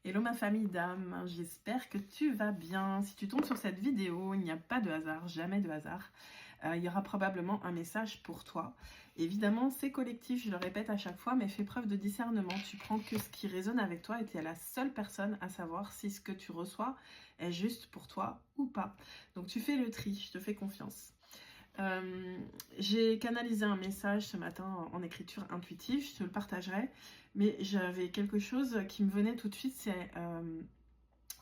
Hello ma famille d'âme, j'espère que tu vas bien. Si tu tombes sur cette vidéo, il n'y a pas de hasard, jamais de hasard. Il y aura probablement un message pour toi. Évidemment, c'est collectif, je le répète à chaque fois, mais fais preuve de discernement. Tu prends que ce qui résonne avec toi et tu es la seule personne à savoir si ce que tu reçois est juste pour toi ou pas. Donc tu fais le tri, je te fais confiance. J'ai canalisé un message ce matin en écriture intuitive, je te le partagerai, mais j'avais quelque chose qui me venait tout de suite, c'est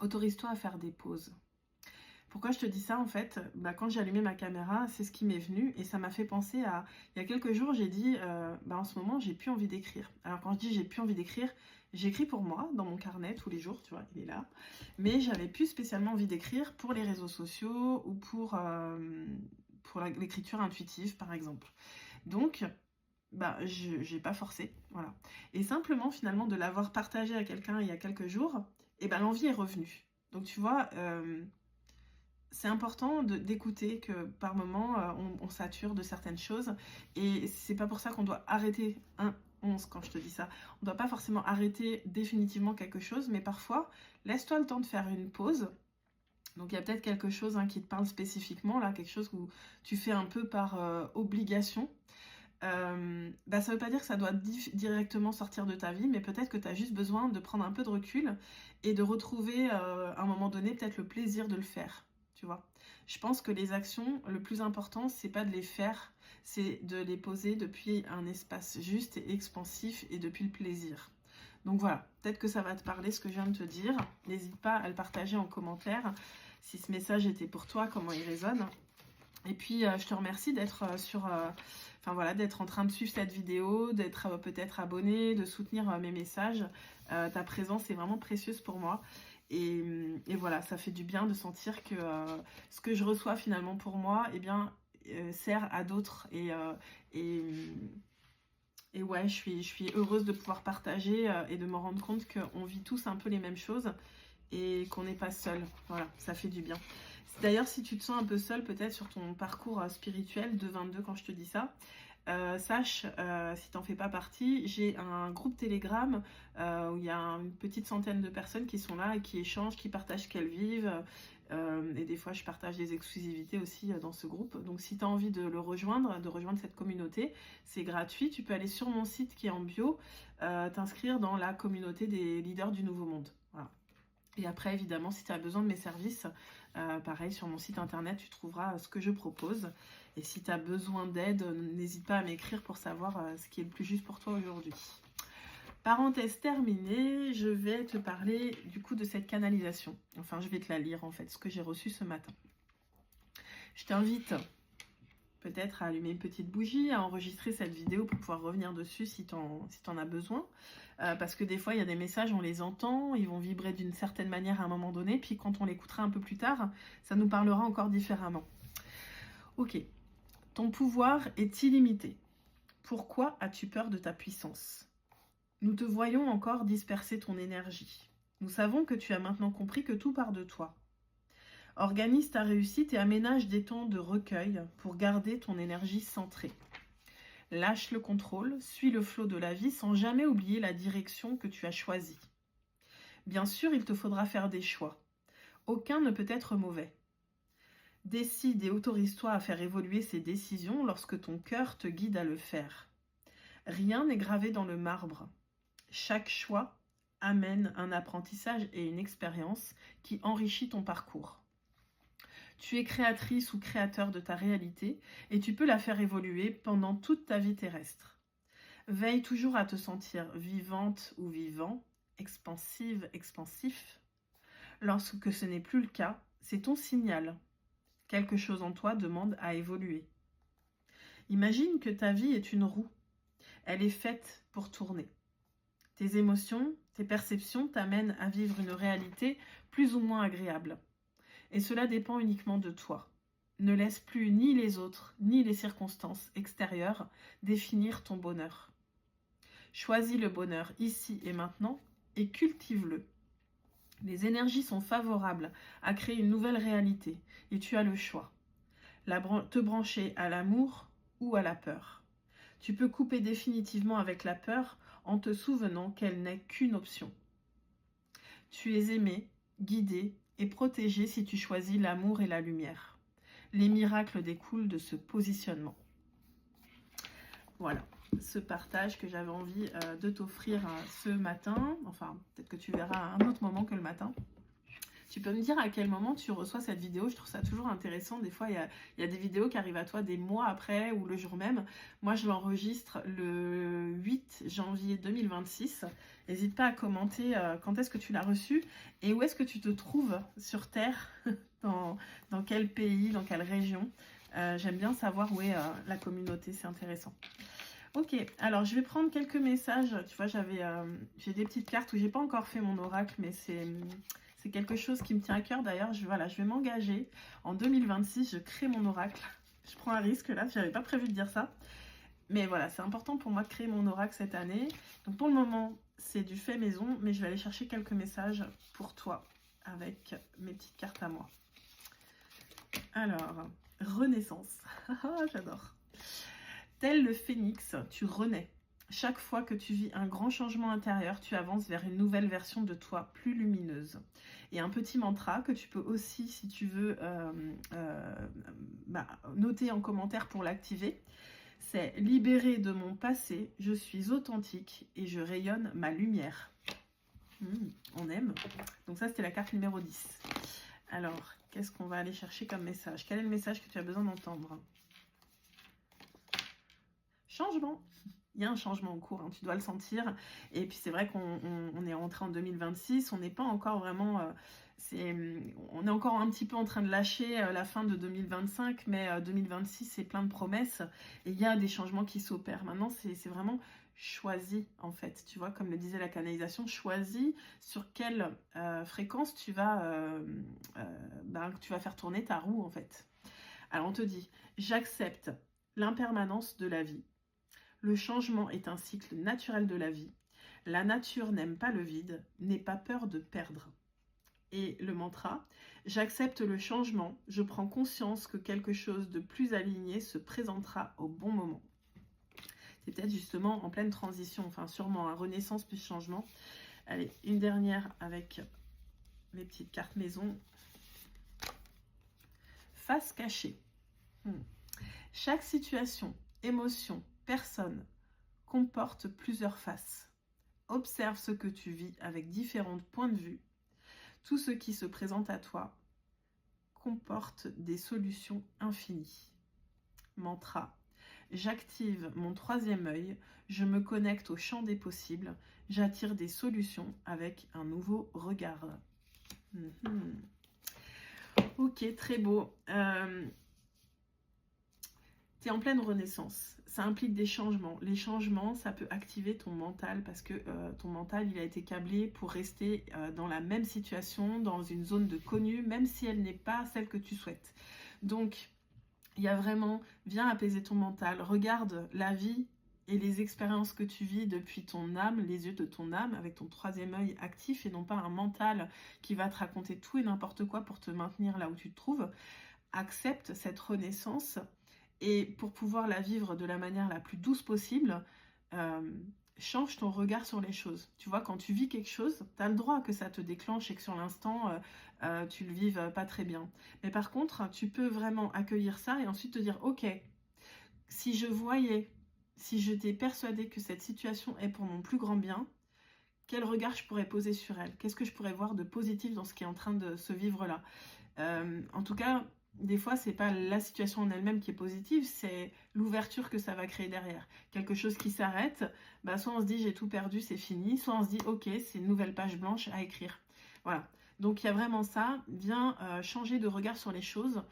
autorise-toi à faire des pauses. Pourquoi je te dis ça en fait? Quand j'ai allumé ma caméra, c'est ce qui m'est venu et ça m'a fait penser à... Il y a quelques jours, j'ai dit, en ce moment, j'ai plus envie d'écrire. Alors quand je dis j'ai plus envie d'écrire, j'écris pour moi, dans mon carnet, tous les jours, tu vois, il est là. Mais j'avais plus spécialement envie d'écrire pour les réseaux sociaux ou pour l'écriture intuitive, par exemple. Donc, je n'ai pas forcé, voilà. Et simplement, finalement, de l'avoir partagé à quelqu'un il y a quelques jours, l'envie est revenue. Donc, tu vois... c'est important d'écouter que par moment on sature de certaines choses et c'est pas pour ça qu'on doit arrêter 11 quand je te dis ça. On doit pas forcément arrêter définitivement quelque chose, mais parfois laisse-toi le temps de faire une pause. Donc il y a peut-être quelque chose qui te parle spécifiquement, là, quelque chose où tu fais un peu par obligation. Ça veut pas dire que ça doit directement sortir de ta vie, mais peut-être que tu as juste besoin de prendre un peu de recul et de retrouver à un moment donné peut-être le plaisir de le faire. Tu vois, je pense que les actions, le plus important, c'est pas de les faire, c'est de les poser depuis un espace juste et expansif et depuis le plaisir. Donc voilà, peut-être que ça va te parler ce que je viens de te dire. N'hésite pas à le partager en commentaire si ce message était pour toi, comment il résonne. Et puis je te remercie d'être d'être en train de suivre cette vidéo, d'être peut-être abonné, de soutenir mes messages. Ta présence est vraiment précieuse pour moi. Et voilà, ça fait du bien de sentir que ce que je reçois finalement pour moi, sert à d'autres. Et ouais, je suis heureuse de pouvoir partager et de me rendre compte qu'on vit tous un peu les mêmes choses et qu'on n'est pas seul. Voilà, ça fait du bien. D'ailleurs, si tu te sens un peu seul peut-être sur ton parcours spirituel de 22 quand je te dis ça, sache, si t'en fais pas partie, j'ai un groupe Telegram où il y a une petite centaine de personnes qui sont là et qui échangent, qui partagent ce qu'elles vivent. Et des fois, je partage des exclusivités aussi dans ce groupe. Donc, si tu as envie de le rejoindre, de rejoindre cette communauté, c'est gratuit. Tu peux aller sur mon site qui est en bio, t'inscrire dans la communauté des leaders du Nouveau Monde. Voilà. Et après, évidemment, si tu as besoin de mes services, pareil, sur mon site internet, tu trouveras ce que je propose. Et si tu as besoin d'aide, n'hésite pas à m'écrire pour savoir ce qui est le plus juste pour toi aujourd'hui. Parenthèse terminée, je vais te parler du coup de cette canalisation. Enfin, je vais te la lire en fait, ce que j'ai reçu ce matin. Je t'invite peut-être à allumer une petite bougie, à enregistrer cette vidéo pour pouvoir revenir dessus si t'en as besoin. Parce que des fois, il y a des messages, on les entend, ils vont vibrer d'une certaine manière à un moment donné, puis quand on l'écoutera un peu plus tard, ça nous parlera encore différemment. Ok, ton pouvoir est illimité. Pourquoi as-tu peur de ta puissance? Nous te voyons encore disperser ton énergie. Nous savons que tu as maintenant compris que tout part de toi. Organise ta réussite et aménage des temps de recueil pour garder ton énergie centrée. Lâche le contrôle, suis le flot de la vie sans jamais oublier la direction que tu as choisie. Bien sûr, il te faudra faire des choix. Aucun ne peut être mauvais. Décide et autorise-toi à faire évoluer ces décisions lorsque ton cœur te guide à le faire. Rien n'est gravé dans le marbre. Chaque choix amène un apprentissage et une expérience qui enrichit ton parcours. Tu es créatrice ou créateur de ta réalité et tu peux la faire évoluer pendant toute ta vie terrestre. Veille toujours à te sentir vivante ou vivant, expansive, expansif. Lorsque ce n'est plus le cas, c'est ton signal. Quelque chose en toi demande à évoluer. Imagine que ta vie est une roue. Elle est faite pour tourner. Tes émotions, tes perceptions t'amènent à vivre une réalité plus ou moins agréable. Et cela dépend uniquement de toi. Ne laisse plus ni les autres, ni les circonstances extérieures définir ton bonheur. Choisis le bonheur ici et maintenant et cultive-le. Les énergies sont favorables à créer une nouvelle réalité et tu as le choix. Te brancher à l'amour ou à la peur. Tu peux couper définitivement avec la peur en te souvenant qu'elle n'est qu'une option. Tu es aimé, guidé et protégé si tu choisis l'amour et la lumière. Les miracles découlent de ce positionnement. Voilà, ce partage que j'avais envie de t'offrir ce matin. Enfin, peut-être que tu verras à un autre moment que le matin. Tu peux me dire à quel moment tu reçois cette vidéo. Je trouve ça toujours intéressant. Des fois, il y a des vidéos qui arrivent à toi des mois après ou le jour même. Moi, je l'enregistre le 8 janvier 2026. N'hésite pas à commenter quand est-ce que tu l'as reçu et où est-ce que tu te trouves sur Terre, dans quel pays, dans quelle région. J'aime bien savoir où est la communauté, c'est intéressant. Ok, alors je vais prendre quelques messages. Tu vois, j'ai des petites cartes où j'ai pas encore fait mon oracle, mais c'est quelque chose qui me tient à cœur. D'ailleurs, je vais m'engager. En 2026, je crée mon oracle. Je prends un risque là, je n'avais pas prévu de dire ça. Mais voilà, c'est important pour moi de créer mon oracle cette année. Donc pour le moment, c'est du fait maison, mais je vais aller chercher quelques messages pour toi avec mes petites cartes à moi. Alors, renaissance. J'adore. Tel le phénix, tu renais. Chaque fois que tu vis un grand changement intérieur, tu avances vers une nouvelle version de toi, plus lumineuse. Et un petit mantra que tu peux aussi, si tu veux, noter en commentaire pour l'activer. C'est « Libéré de mon passé, je suis authentique et je rayonne ma lumière ». On aime. Donc ça, c'était la carte numéro 10. Alors, qu'est-ce qu'on va aller chercher comme message? Quel est le message que tu as besoin d'entendre? Changement. Il y a un changement en cours, hein, tu dois le sentir. Et puis c'est vrai qu'on est rentré en 2026, on n'est pas encore vraiment... on est encore un petit peu en train de lâcher la fin de 2025, mais 2026 c'est plein de promesses. Et il y a des changements qui s'opèrent. Maintenant c'est vraiment choisi en fait. Tu vois, comme le disait la canalisation, choisis sur quelle fréquence tu vas faire tourner ta roue en fait. Alors on te dit, j'accepte l'impermanence de la vie. Le changement est un cycle naturel de la vie. La nature n'aime pas le vide, n'aie pas peur de perdre. Et le mantra, j'accepte le changement, je prends conscience que quelque chose de plus aligné se présentera au bon moment. C'est peut-être justement en pleine transition, enfin sûrement, renaissance plus changement. Allez, une dernière avec mes petites cartes maison. Face cachée. Chaque situation, émotion, personne comporte plusieurs faces. Observe ce que tu vis avec différents points de vue. Tout ce qui se présente à toi comporte des solutions infinies. Mantra. J'active mon troisième œil, je me connecte au champ des possibles, j'attire des solutions avec un nouveau regard. Ok, très beau. Tu es en pleine renaissance, ça implique des changements. Les changements, ça peut activer ton mental parce que ton mental, il a été câblé pour rester dans la même situation, dans une zone de connu, même si elle n'est pas celle que tu souhaites. Donc, il y a vraiment, viens apaiser ton mental, regarde la vie et les expériences que tu vis depuis ton âme, les yeux de ton âme, avec ton troisième œil actif et non pas un mental qui va te raconter tout et n'importe quoi pour te maintenir là où tu te trouves. Accepte cette renaissance. Et pour pouvoir la vivre de la manière la plus douce possible, change ton regard sur les choses. Tu vois, quand tu vis quelque chose, tu as le droit que ça te déclenche et que sur l'instant, tu le vives pas très bien. Mais par contre, tu peux vraiment accueillir ça et ensuite te dire, ok, si j'étais persuadée que cette situation est pour mon plus grand bien, quel regard je pourrais poser sur elle? Qu'est-ce que je pourrais voir de positif dans ce qui est en train de se vivre là? En tout cas, des fois, c'est pas la situation en elle-même qui est positive, c'est l'ouverture que ça va créer derrière. Quelque chose qui s'arrête, soit on se dit j'ai tout perdu, c'est fini, soit on se dit ok, c'est une nouvelle page blanche à écrire. Voilà. Donc il y a vraiment ça. Viens changer de regard sur les choses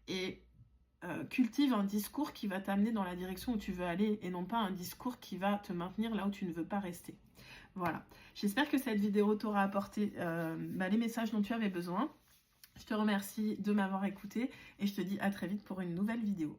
et cultive un discours qui va t'amener dans la direction où tu veux aller et non pas un discours qui va te maintenir là où tu ne veux pas rester. Voilà. J'espère que cette vidéo t'aura apporté les messages dont tu avais besoin. Je te remercie de m'avoir écouté et je te dis à très vite pour une nouvelle vidéo.